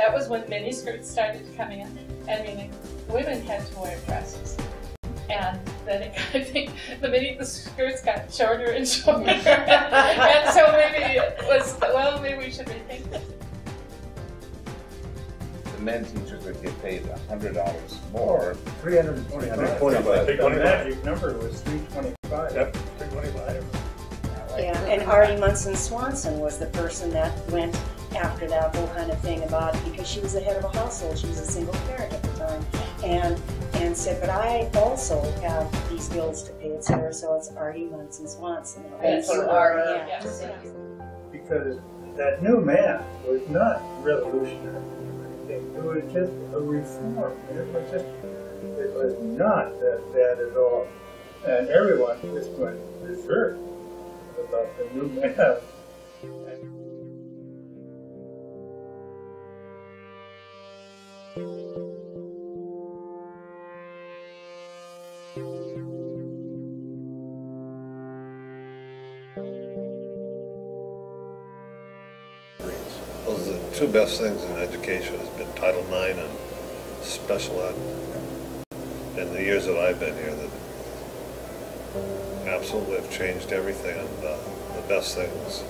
that was when mini skirts started to come in. I mean, women had to wear dresses. And then it, I think the skirts got shorter and shorter. And so maybe it was, well, maybe we should rethink this. The men teachers would get paid $100 more. $325. I think The magic number was $325. Yep, $325. Yeah, and Artie Munson Swanson was the person that went after that whole kind of thing about, because she was the head of a household, she was a single parent at the time, and said, but I also have these bills to pay, etc. So it's Artie Munson Swanson. Thank you, Artie. Yes. Because that new math was not revolutionary. It was just a reform. It was not that bad at all. And everyone just went berserk about the new math. Those are the two best things in education has been Title IX and special ed. In the years that I've been here, that absolutely have changed everything, and the best things.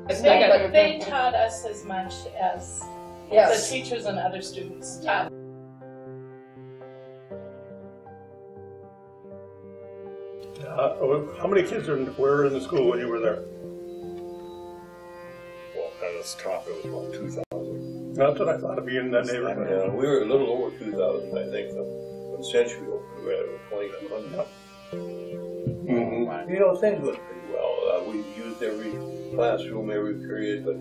They taught us as much as the teachers and other students taught. How many kids were in the school when you were there? Well, at its top, it was about 2,000. That's what I thought, to be in that neighborhood. Yeah, we were a little over 2,000, I think, when Century opened. We had 2,500. You know, things went pretty well. We used every classroom, every period, but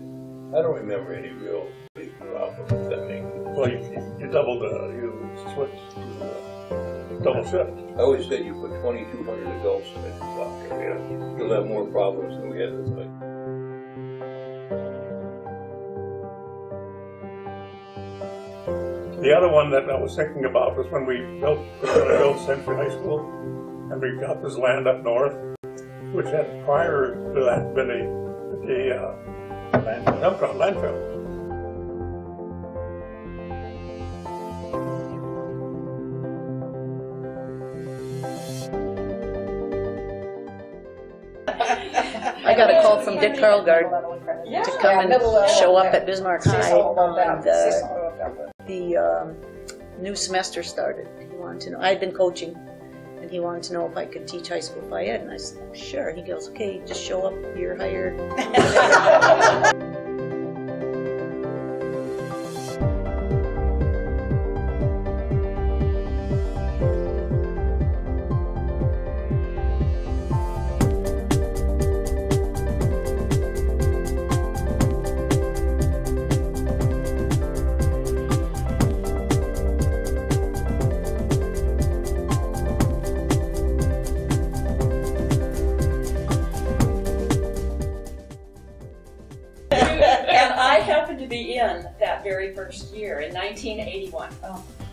I don't remember any real big problems with that making. Well, you doubled, you switched to double shift. I always said you put 2,200 adults in the clock area. You'll have more problems than we had this time. The other one that I was thinking about was when we built Century High School, and we got this land up north, which had prior to that been a landfill. I got a call from Dick Carlgard to come and show up at Bismarck High on the new semester started. He wanted to know, I'd been coaching, and he wanted to know if I could teach high school Phi Ed, and I said, sure. He goes, okay, just show up, you're hired. In that very first year, in 1981,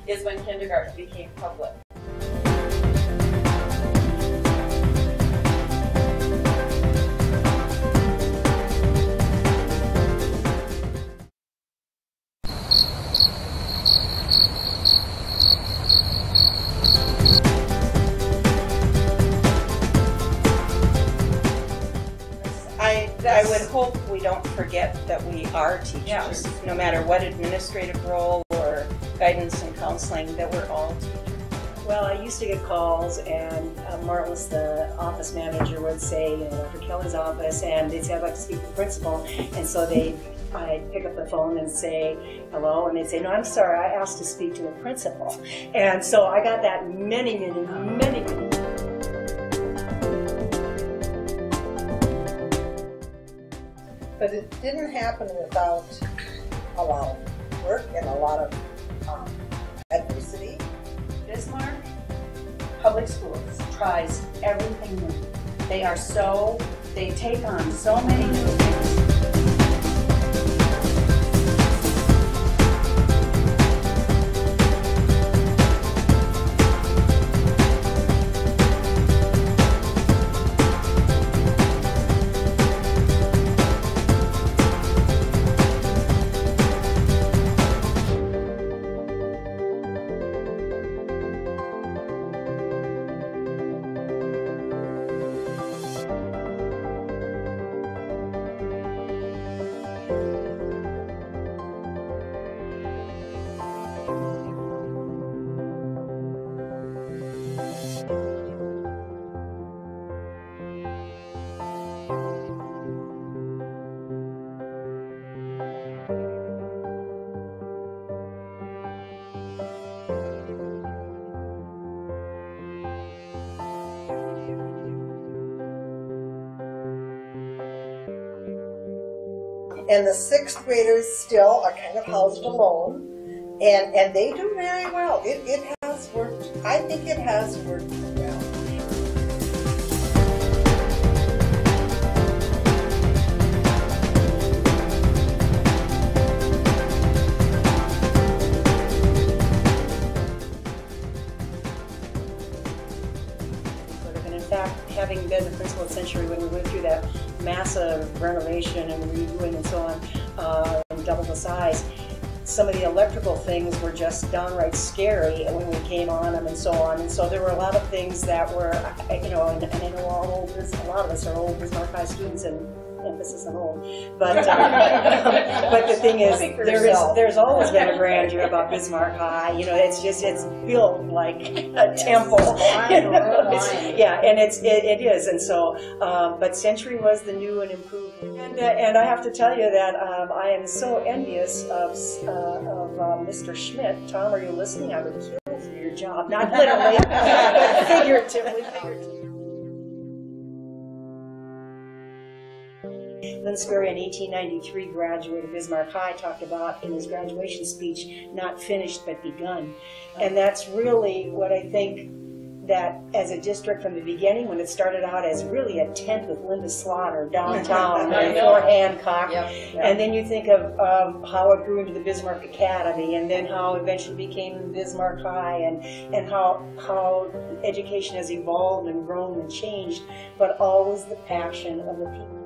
is when kindergarten became public. I would hope we don't forget that we are teachers, no matter what administrative role or guidance and counseling, that we're all teachers. Well, I used to get calls, and Marlis, the office manager, would say, you know, Dr. Kelly's office, and they'd say, I'd like to speak to the principal, and so I'd pick up the phone and say, hello, and they'd say, no, I'm sorry, I asked to speak to the principal. And so I got that many times. But it didn't happen without a lot of work and a lot of adversity. Bismarck Public Schools tries everything new. They take on so many new things. And the 6th graders still are kind of housed alone. And they do very well. It has worked. I think it has worked well. And in fact, having been the principal at Century when we went through that massive renovation and redoing and so on, and double the size, some of the electrical things were just downright scary when we came on them and so on. And so there were a lot of things that were, you know, and I know a lot of us are old Bismarck High students, and emphasis on old. But the thing is, there's always been a grandeur about Bismarck High. You know, it's built like a temple. Yeah, and it is. And so, but Century was the new and improved. And I have to tell you that I am so envious of Mr. Schmidt. Tom, are you listening? I would kill for your job, not literally, but figuratively. Lynn Sperry in 1893 graduated Bismarck High, talked about in his graduation speech, not finished but begun. And that's really what I think that as a district from the beginning, when it started out as really a tent with Linda Slaughter downtown before Hancock, and then you think of how it grew into the Bismarck Academy, and then how it eventually became Bismarck High, and how education has evolved and grown and changed, but always the passion of the people.